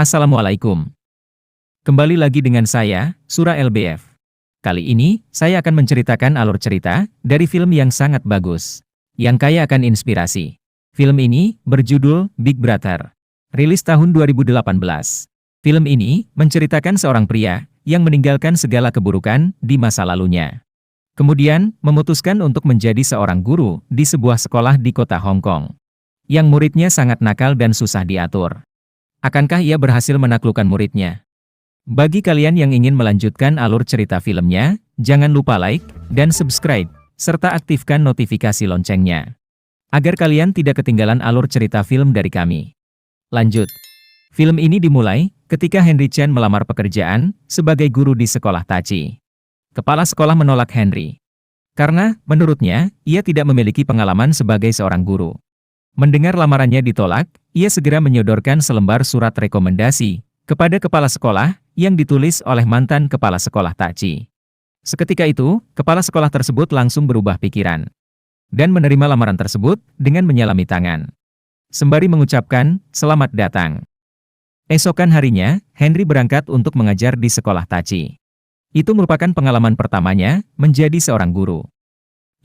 Assalamualaikum. Kembali lagi dengan saya, Surah LBF. Kali ini, saya akan menceritakan alur cerita dari film yang sangat bagus, yang kaya akan inspirasi. Film ini berjudul Big Brother. Rilis tahun 2018. Film ini menceritakan seorang pria yang meninggalkan segala keburukan di masa lalunya. Kemudian, memutuskan untuk menjadi seorang guru di sebuah sekolah di kota Hong Kong, yang muridnya sangat nakal dan susah diatur. Akankah ia berhasil menaklukkan muridnya? Bagi kalian yang ingin melanjutkan alur cerita filmnya, jangan lupa like dan subscribe, serta aktifkan notifikasi loncengnya, agar kalian tidak ketinggalan alur cerita film dari kami. Lanjut. Film ini dimulai ketika Henry Chen melamar pekerjaan sebagai guru di sekolah Tachi. Kepala sekolah menolak Henry, karena, menurutnya, ia tidak memiliki pengalaman sebagai seorang guru. Mendengar lamarannya ditolak, ia segera menyodorkan selembar surat rekomendasi kepada kepala sekolah yang ditulis oleh mantan kepala sekolah Tachi. Seketika itu, kepala sekolah tersebut langsung berubah pikiran dan menerima lamaran tersebut dengan menyalami tangan, sembari mengucapkan, "Selamat datang." Esokan harinya, Henry berangkat untuk mengajar di sekolah Tachi. Itu merupakan pengalaman pertamanya menjadi seorang guru.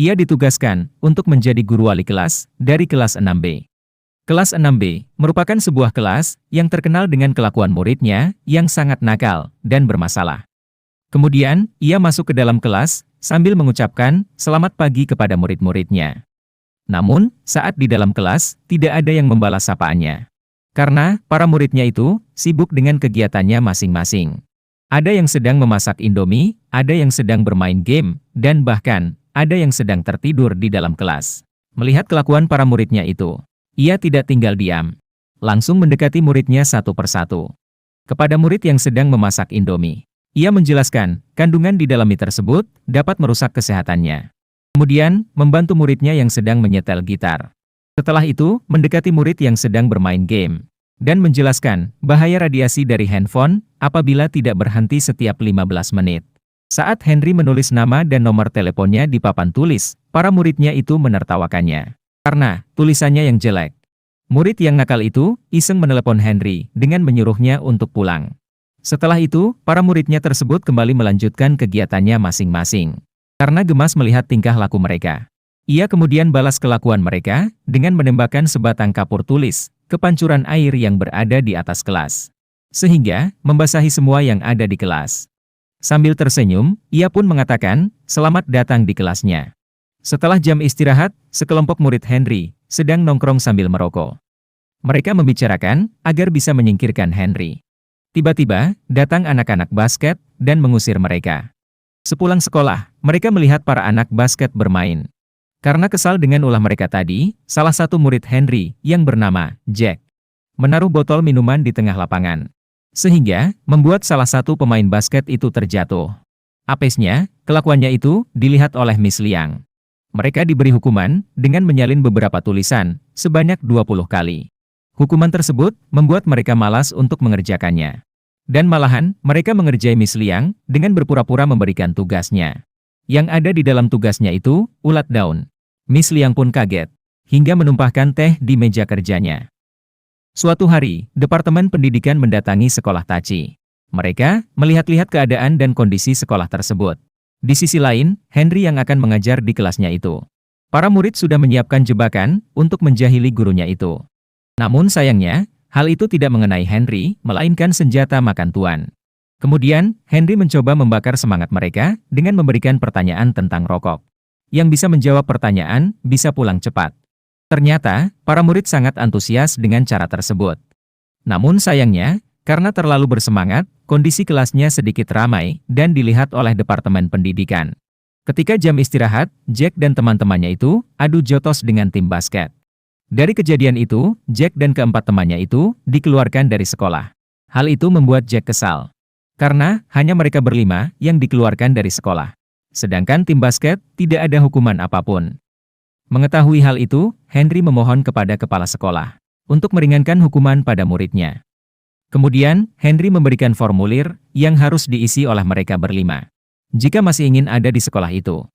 Ia ditugaskan untuk menjadi guru wali kelas dari kelas 6B. Kelas 6B merupakan sebuah kelas yang terkenal dengan kelakuan muridnya yang sangat nakal dan bermasalah. Kemudian, ia masuk ke dalam kelas sambil mengucapkan selamat pagi kepada murid-muridnya. Namun, saat di dalam kelas, tidak ada yang membalas sapaannya. Karena para muridnya itu sibuk dengan kegiatannya masing-masing. Ada yang sedang memasak Indomie, ada yang sedang bermain game, dan bahkan ada yang sedang tertidur di dalam kelas. Melihat kelakuan para muridnya itu, ia tidak tinggal diam. Langsung mendekati muridnya satu persatu. Kepada murid yang sedang memasak Indomie, ia menjelaskan, kandungan di dalam mie tersebut dapat merusak kesehatannya. Kemudian, membantu muridnya yang sedang menyetel gitar. Setelah itu, mendekati murid yang sedang bermain game, dan menjelaskan bahaya radiasi dari handphone apabila tidak berhenti setiap 15 menit. Saat Henry menulis nama dan nomor teleponnya di papan tulis, para muridnya itu menertawakannya karena tulisannya yang jelek. Murid yang nakal itu iseng menelepon Henry dengan menyuruhnya untuk pulang. Setelah itu, para muridnya tersebut kembali melanjutkan kegiatannya masing-masing. Karena gemas melihat tingkah laku mereka, ia kemudian balas kelakuan mereka dengan menembakkan sebatang kapur tulis ke pancuran air yang berada di atas kelas, sehingga membasahi semua yang ada di kelas. Sambil tersenyum, ia pun mengatakan, "Selamat datang di kelasnya." Setelah jam istirahat, sekelompok murid Henry sedang nongkrong sambil merokok. Mereka membicarakan agar bisa menyingkirkan Henry. Tiba-tiba, datang anak-anak basket dan mengusir mereka. Sepulang sekolah, mereka melihat para anak basket bermain. Karena kesal dengan ulah mereka tadi, salah satu murid Henry yang bernama Jack menaruh botol minuman di tengah lapangan, sehingga membuat salah satu pemain basket itu terjatuh. Apesnya, kelakuannya itu dilihat oleh Miss Liang. Mereka diberi hukuman dengan menyalin beberapa tulisan sebanyak 20 kali. Hukuman tersebut membuat mereka malas untuk mengerjakannya. Dan malahan, mereka mengerjai Miss Liang dengan berpura-pura memberikan tugasnya. Yang ada di dalam tugasnya itu, ulat daun. Miss Liang pun kaget, hingga menumpahkan teh di meja kerjanya. Suatu hari, Departemen Pendidikan mendatangi sekolah Tachi. Mereka melihat-lihat keadaan dan kondisi sekolah tersebut. Di sisi lain, Henry yang akan mengajar di kelasnya itu. Para murid sudah menyiapkan jebakan untuk menjahili gurunya itu. Namun sayangnya, hal itu tidak mengenai Henry, melainkan senjata makan tuan. Kemudian, Henry mencoba membakar semangat mereka dengan memberikan pertanyaan tentang rokok. Yang bisa menjawab pertanyaan, bisa pulang cepat. Ternyata, para murid sangat antusias dengan cara tersebut. Namun sayangnya, karena terlalu bersemangat, kondisi kelasnya sedikit ramai dan dilihat oleh Departemen Pendidikan. Ketika jam istirahat, Jack dan teman-temannya itu adu jotos dengan tim basket. Dari kejadian itu, Jack dan keempat temannya itu dikeluarkan dari sekolah. Hal itu membuat Jack kesal, karena hanya mereka berlima yang dikeluarkan dari sekolah. Sedangkan tim basket tidak ada hukuman apapun. Mengetahui hal itu, Henry memohon kepada kepala sekolah untuk meringankan hukuman pada muridnya. Kemudian, Henry memberikan formulir yang harus diisi oleh mereka berlima jika masih ingin ada di sekolah itu.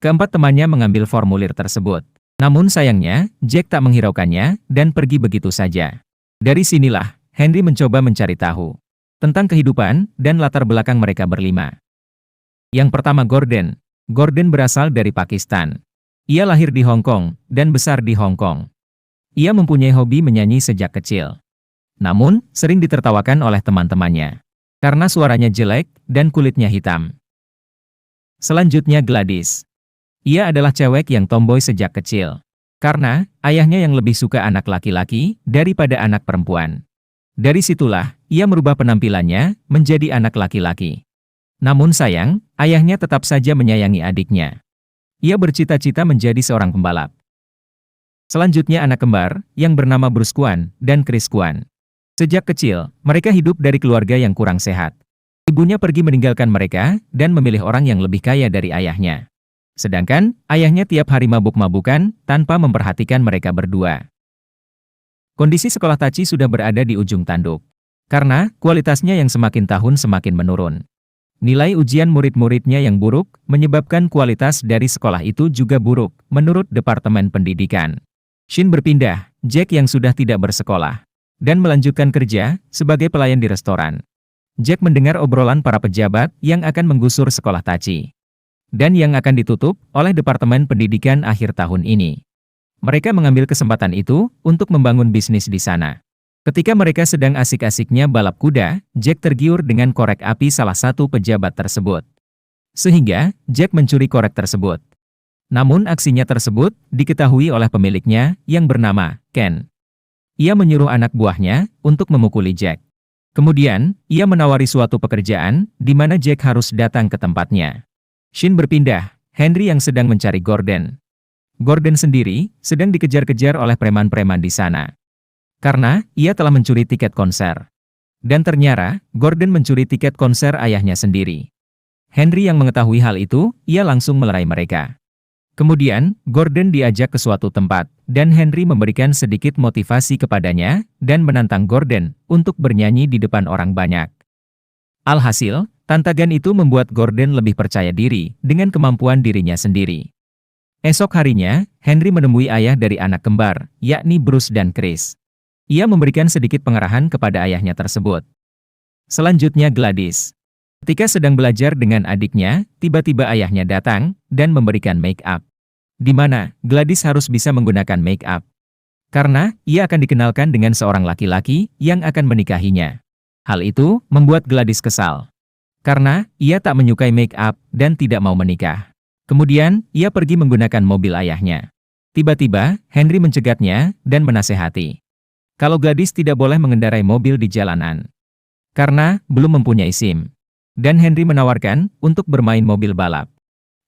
Keempat temannya mengambil formulir tersebut. Namun sayangnya, Jack tak menghiraukannya dan pergi begitu saja. Dari sinilah, Henry mencoba mencari tahu tentang kehidupan dan latar belakang mereka berlima. Yang pertama Gordon. Gordon berasal dari Pakistan. Ia lahir di Hong Kong dan besar di Hong Kong. Ia mempunyai hobi menyanyi sejak kecil. Namun, sering ditertawakan oleh teman-temannya karena suaranya jelek dan kulitnya hitam. Selanjutnya Gladys. Ia adalah cewek yang tomboy sejak kecil karena ayahnya yang lebih suka anak laki-laki daripada anak perempuan. Dari situlah, ia merubah penampilannya menjadi anak laki-laki. Namun sayang, ayahnya tetap saja menyayangi adiknya. Ia bercita-cita menjadi seorang pembalap. Selanjutnya anak kembar, yang bernama Bruce Kwan dan Chris Kwan. Sejak kecil, mereka hidup dari keluarga yang kurang sehat. Ibunya pergi meninggalkan mereka dan memilih orang yang lebih kaya dari ayahnya. Sedangkan, ayahnya tiap hari mabuk-mabukan tanpa memperhatikan mereka berdua. Kondisi sekolah Tachi sudah berada di ujung tanduk. Karena, kualitasnya yang semakin tahun semakin menurun. Nilai ujian murid-muridnya yang buruk, menyebabkan kualitas dari sekolah itu juga buruk, menurut Departemen Pendidikan. Shin berpindah, Jack yang sudah tidak bersekolah, dan melanjutkan kerja sebagai pelayan di restoran. Jack mendengar obrolan para pejabat yang akan menggusur sekolah Tachi dan yang akan ditutup oleh Departemen Pendidikan akhir tahun ini. Mereka mengambil kesempatan itu untuk membangun bisnis di sana. Ketika mereka sedang asik-asiknya balap kuda, Jack tergiur dengan korek api salah satu pejabat tersebut. Sehingga, Jack mencuri korek tersebut. Namun aksinya tersebut diketahui oleh pemiliknya yang bernama Ken. Ia menyuruh anak buahnya untuk memukuli Jack. Kemudian, ia menawari suatu pekerjaan di mana Jack harus datang ke tempatnya. Shin berpindah, Henry yang sedang mencari Gordon. Gordon sendiri sedang dikejar-kejar oleh preman-preman di sana. Karena ia telah mencuri tiket konser. Dan ternyata, Gordon mencuri tiket konser ayahnya sendiri. Henry yang mengetahui hal itu, ia langsung melerai mereka. Kemudian, Gordon diajak ke suatu tempat, dan Henry memberikan sedikit motivasi kepadanya, dan menantang Gordon untuk bernyanyi di depan orang banyak. Alhasil, tantangan itu membuat Gordon lebih percaya diri dengan kemampuan dirinya sendiri. Esok harinya, Henry menemui ayah dari anak kembar, yakni Bruce dan Chris. Ia memberikan sedikit pengarahan kepada ayahnya tersebut. Selanjutnya Gladys. Ketika sedang belajar dengan adiknya, tiba-tiba ayahnya datang dan memberikan make up. Di mana Gladys harus bisa menggunakan make up. Karena ia akan dikenalkan dengan seorang laki-laki yang akan menikahinya. Hal itu membuat Gladys kesal. Karena ia tak menyukai make up dan tidak mau menikah. Kemudian, ia pergi menggunakan mobil ayahnya. Tiba-tiba, Henry mencegatnya dan menasehati kalau Gladys tidak boleh mengendarai mobil di jalanan. Karena belum mempunyai SIM. Dan Henry menawarkan untuk bermain mobil balap.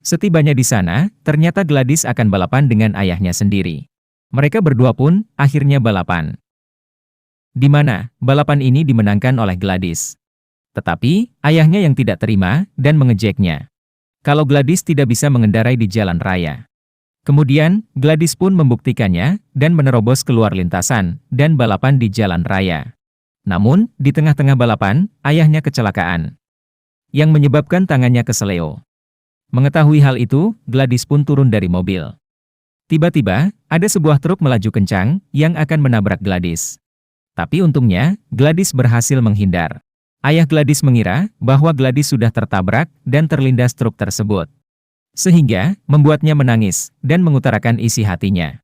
Setibanya di sana, ternyata Gladys akan balapan dengan ayahnya sendiri. Mereka berdua pun akhirnya balapan. Di mana balapan ini dimenangkan oleh Gladys. Tetapi, ayahnya yang tidak terima dan mengejeknya. Kalau Gladys tidak bisa mengendarai di jalan raya. Kemudian, Gladys pun membuktikannya dan menerobos keluar lintasan dan balapan di jalan raya. Namun, di tengah-tengah balapan, ayahnya kecelakaan. Yang menyebabkan tangannya keseleo. Mengetahui hal itu, Gladys pun turun dari mobil. Tiba-tiba, ada sebuah truk melaju kencang yang akan menabrak Gladys. Tapi untungnya, Gladys berhasil menghindar. Ayah Gladys mengira bahwa Gladys sudah tertabrak dan terlindas truk tersebut. Sehingga, membuatnya menangis dan mengutarakan isi hatinya.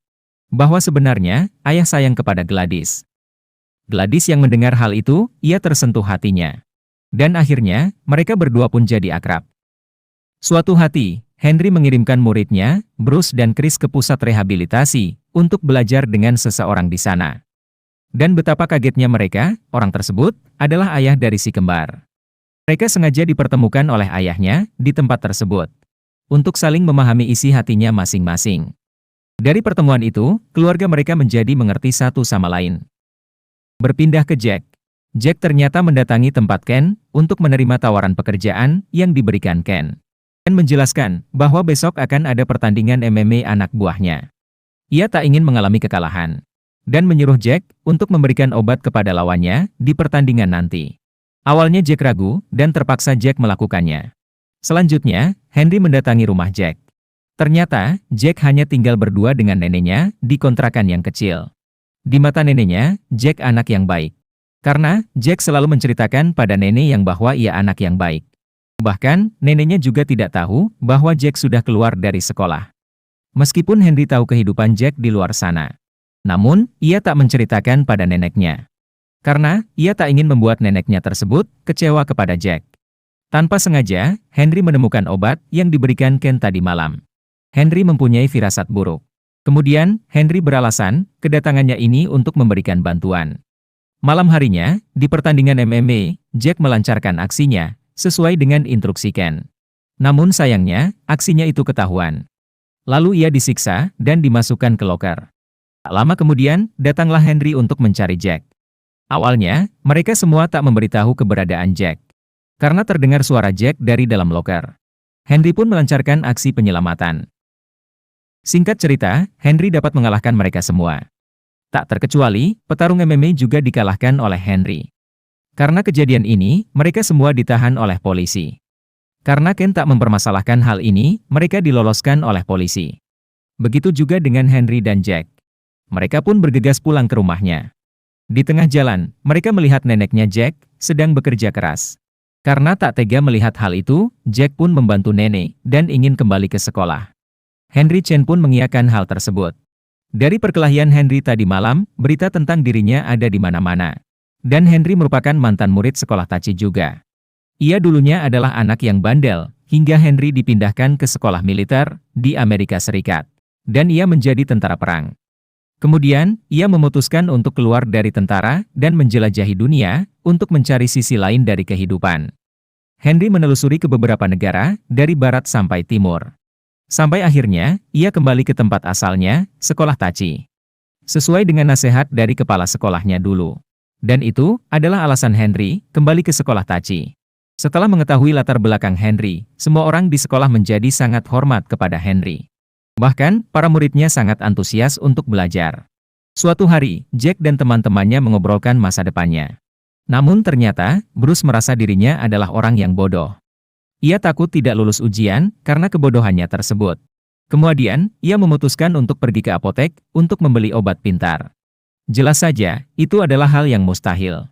Bahwa sebenarnya, ayah sayang kepada Gladys. Gladys yang mendengar hal itu, ia tersentuh hatinya. Dan akhirnya, mereka berdua pun jadi akrab. Suatu hati, Henry mengirimkan muridnya, Bruce dan Chris ke pusat rehabilitasi, untuk belajar dengan seseorang di sana. Dan betapa kagetnya mereka, orang tersebut adalah ayah dari si kembar. Mereka sengaja dipertemukan oleh ayahnya di tempat tersebut. Untuk saling memahami isi hatinya masing-masing. Dari pertemuan itu, keluarga mereka menjadi mengerti satu sama lain. Berpindah ke Jack. Jack ternyata mendatangi tempat Ken untuk menerima tawaran pekerjaan yang diberikan Ken. Ken menjelaskan bahwa besok akan ada pertandingan MMA anak buahnya. Ia tak ingin mengalami kekalahan. Dan menyuruh Jack untuk memberikan obat kepada lawannya di pertandingan nanti. Awalnya Jack ragu dan terpaksa Jack melakukannya. Selanjutnya, Henry mendatangi rumah Jack. Ternyata, Jack hanya tinggal berdua dengan neneknya di kontrakan yang kecil. Di mata neneknya, Jack anak yang baik. Karena Jack selalu menceritakan pada nenek yang bahwa ia anak yang baik. Bahkan, neneknya juga tidak tahu bahwa Jack sudah keluar dari sekolah. Meskipun Henry tahu kehidupan Jack di luar sana. Namun, ia tak menceritakan pada neneknya. Karena, ia tak ingin membuat neneknya tersebut kecewa kepada Jack. Tanpa sengaja, Henry menemukan obat yang diberikan Ken tadi malam. Henry mempunyai firasat buruk. Kemudian, Henry beralasan kedatangannya ini untuk memberikan bantuan. Malam harinya, di pertandingan MMA, Jack melancarkan aksinya, sesuai dengan instruksi Ken. Namun sayangnya, aksinya itu ketahuan. Lalu ia disiksa, dan dimasukkan ke loker. Tak lama kemudian, datanglah Henry untuk mencari Jack. Awalnya, mereka semua tak memberitahu keberadaan Jack. Karena terdengar suara Jack dari dalam loker. Henry pun melancarkan aksi penyelamatan. Singkat cerita, Henry dapat mengalahkan mereka semua. Tak terkecuali, petarung MMA juga dikalahkan oleh Henry. Karena kejadian ini, mereka semua ditahan oleh polisi. Karena Ken tak mempermasalahkan hal ini, mereka diloloskan oleh polisi. Begitu juga dengan Henry dan Jack. Mereka pun bergegas pulang ke rumahnya. Di tengah jalan, mereka melihat neneknya Jack sedang bekerja keras. Karena tak tega melihat hal itu, Jack pun membantu nenek dan ingin kembali ke sekolah. Henry Chen pun mengiyakan hal tersebut. Dari perkelahian Henry tadi malam, berita tentang dirinya ada di mana-mana. Dan Henry merupakan mantan murid sekolah Tachi juga. Ia dulunya adalah anak yang bandel, hingga Henry dipindahkan ke sekolah militer di Amerika Serikat. Dan ia menjadi tentara perang. Kemudian, ia memutuskan untuk keluar dari tentara dan menjelajahi dunia untuk mencari sisi lain dari kehidupan. Henry menelusuri ke beberapa negara, dari barat sampai timur. Sampai akhirnya, ia kembali ke tempat asalnya, sekolah Tachi. Sesuai dengan nasihat dari kepala sekolahnya dulu. Dan itu adalah alasan Henry kembali ke sekolah Tachi. Setelah mengetahui latar belakang Henry, semua orang di sekolah menjadi sangat hormat kepada Henry. Bahkan, para muridnya sangat antusias untuk belajar. Suatu hari, Jack dan teman-temannya mengobrolkan masa depannya. Namun ternyata, Bruce merasa dirinya adalah orang yang bodoh. Ia takut tidak lulus ujian karena kebodohannya tersebut. Kemudian, ia memutuskan untuk pergi ke apotek untuk membeli obat pintar. Jelas saja, itu adalah hal yang mustahil.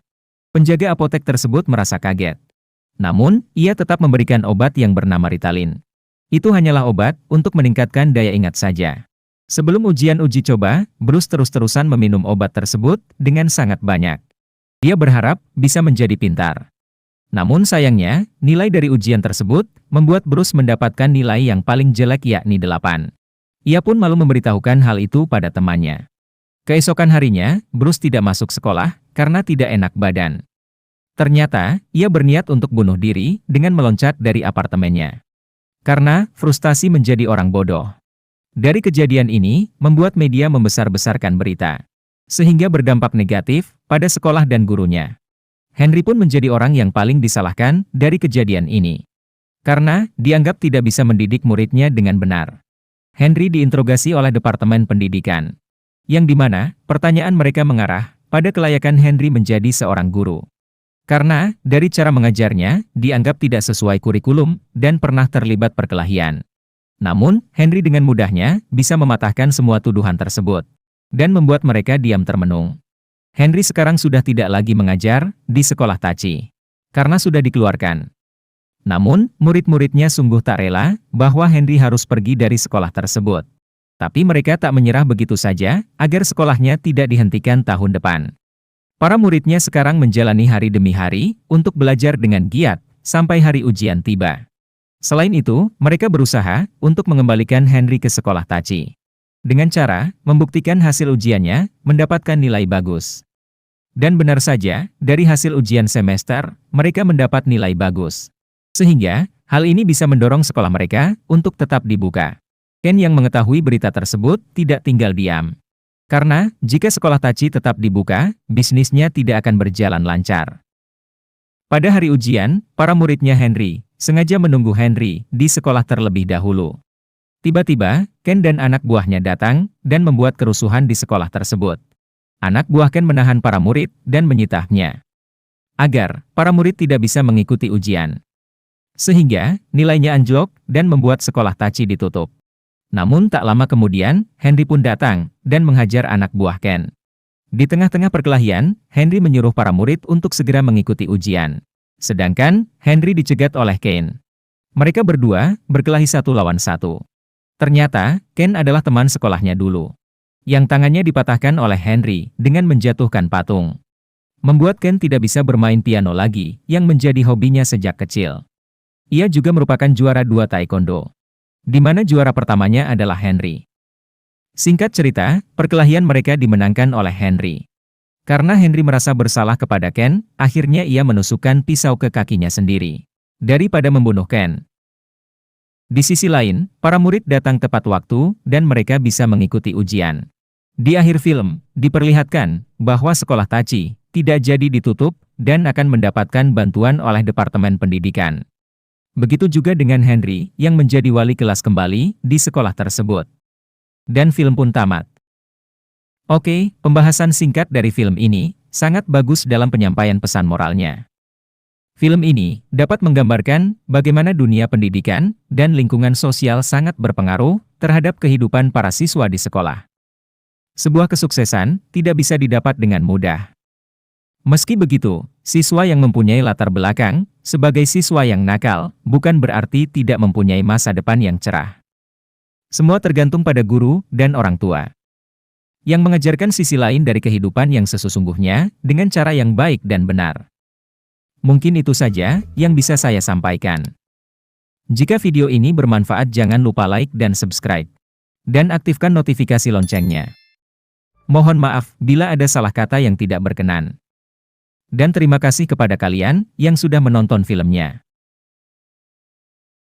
Penjaga apotek tersebut merasa kaget. Namun, ia tetap memberikan obat yang bernama Ritalin. Itu hanyalah obat untuk meningkatkan daya ingat saja. Sebelum ujian uji coba, Bruce terus-terusan meminum obat tersebut dengan sangat banyak. Dia berharap bisa menjadi pintar. Namun sayangnya, nilai dari ujian tersebut membuat Bruce mendapatkan nilai yang paling jelek yakni 8. Ia pun malu memberitahukan hal itu pada temannya. Keesokan harinya, Bruce tidak masuk sekolah karena tidak enak badan. Ternyata, ia berniat untuk bunuh diri dengan meloncat dari apartemennya. Karena frustasi menjadi orang bodoh. Dari kejadian ini, membuat media membesar-besarkan berita. Sehingga berdampak negatif pada sekolah dan gurunya. Henry pun menjadi orang yang paling disalahkan dari kejadian ini. Karena dianggap tidak bisa mendidik muridnya dengan benar. Henry diinterogasi oleh Departemen Pendidikan. Yang dimana, pertanyaan mereka mengarah pada kelayakan Henry menjadi seorang guru. Karena, dari cara mengajarnya, dianggap tidak sesuai kurikulum dan pernah terlibat perkelahian. Namun, Henry dengan mudahnya bisa mematahkan semua tuduhan tersebut. Dan membuat mereka diam termenung. Henry sekarang sudah tidak lagi mengajar di sekolah Tachi. Karena sudah dikeluarkan. Namun, murid-muridnya sungguh tak rela bahwa Henry harus pergi dari sekolah tersebut. Tapi mereka tak menyerah begitu saja agar sekolahnya tidak dihentikan tahun depan. Para muridnya sekarang menjalani hari demi hari untuk belajar dengan giat sampai hari ujian tiba. Selain itu, mereka berusaha untuk mengembalikan Henry ke sekolah Tachi. Dengan cara membuktikan hasil ujiannya mendapatkan nilai bagus. Dan benar saja, dari hasil ujian semester, mereka mendapat nilai bagus. Sehingga, hal ini bisa mendorong sekolah mereka untuk tetap dibuka. Ken yang mengetahui berita tersebut tidak tinggal diam. Karena, jika sekolah Tachi tetap dibuka, bisnisnya tidak akan berjalan lancar. Pada hari ujian, para muridnya Henry sengaja menunggu Henry di sekolah terlebih dahulu. Tiba-tiba, Ken dan anak buahnya datang dan membuat kerusuhan di sekolah tersebut. Anak buah Ken menahan para murid dan menyitahnya. Agar para murid tidak bisa mengikuti ujian. Sehingga, nilainya anjlok dan membuat sekolah Tachi ditutup. Namun tak lama kemudian, Henry pun datang dan menghajar anak buah Ken. Di tengah-tengah perkelahian, Henry menyuruh para murid untuk segera mengikuti ujian. Sedangkan, Henry dicegat oleh Ken. Mereka berdua berkelahi satu lawan satu. Ternyata, Ken adalah teman sekolahnya dulu, yang tangannya dipatahkan oleh Henry dengan menjatuhkan patung. Membuat Ken tidak bisa bermain piano lagi, yang menjadi hobinya sejak kecil. Ia juga merupakan juara 2 taekwondo, di mana juara pertamanya adalah Henry. Singkat cerita, perkelahian mereka dimenangkan oleh Henry. Karena Henry merasa bersalah kepada Ken, akhirnya ia menusukkan pisau ke kakinya sendiri, daripada membunuh Ken. Di sisi lain, para murid datang tepat waktu, dan mereka bisa mengikuti ujian. Di akhir film, diperlihatkan bahwa sekolah Tachi tidak jadi ditutup, dan akan mendapatkan bantuan oleh Departemen Pendidikan. Begitu juga dengan Henry, yang menjadi wali kelas kembali di sekolah tersebut. Dan film pun tamat. Oke, pembahasan singkat dari film ini sangat bagus dalam penyampaian pesan moralnya. Film ini dapat menggambarkan bagaimana dunia pendidikan dan lingkungan sosial sangat berpengaruh terhadap kehidupan para siswa di sekolah. Sebuah kesuksesan tidak bisa didapat dengan mudah. Meski begitu, siswa yang mempunyai latar belakang sebagai siswa yang nakal bukan berarti tidak mempunyai masa depan yang cerah. Semua tergantung pada guru dan orang tua, yang mengajarkan sisi lain dari kehidupan yang sesungguhnya dengan cara yang baik dan benar. Mungkin itu saja yang bisa saya sampaikan. Jika video ini bermanfaat, jangan lupa like dan subscribe, dan aktifkan notifikasi loncengnya. Mohon maaf bila ada salah kata yang tidak berkenan. Dan terima kasih kepada kalian yang sudah menonton filmnya.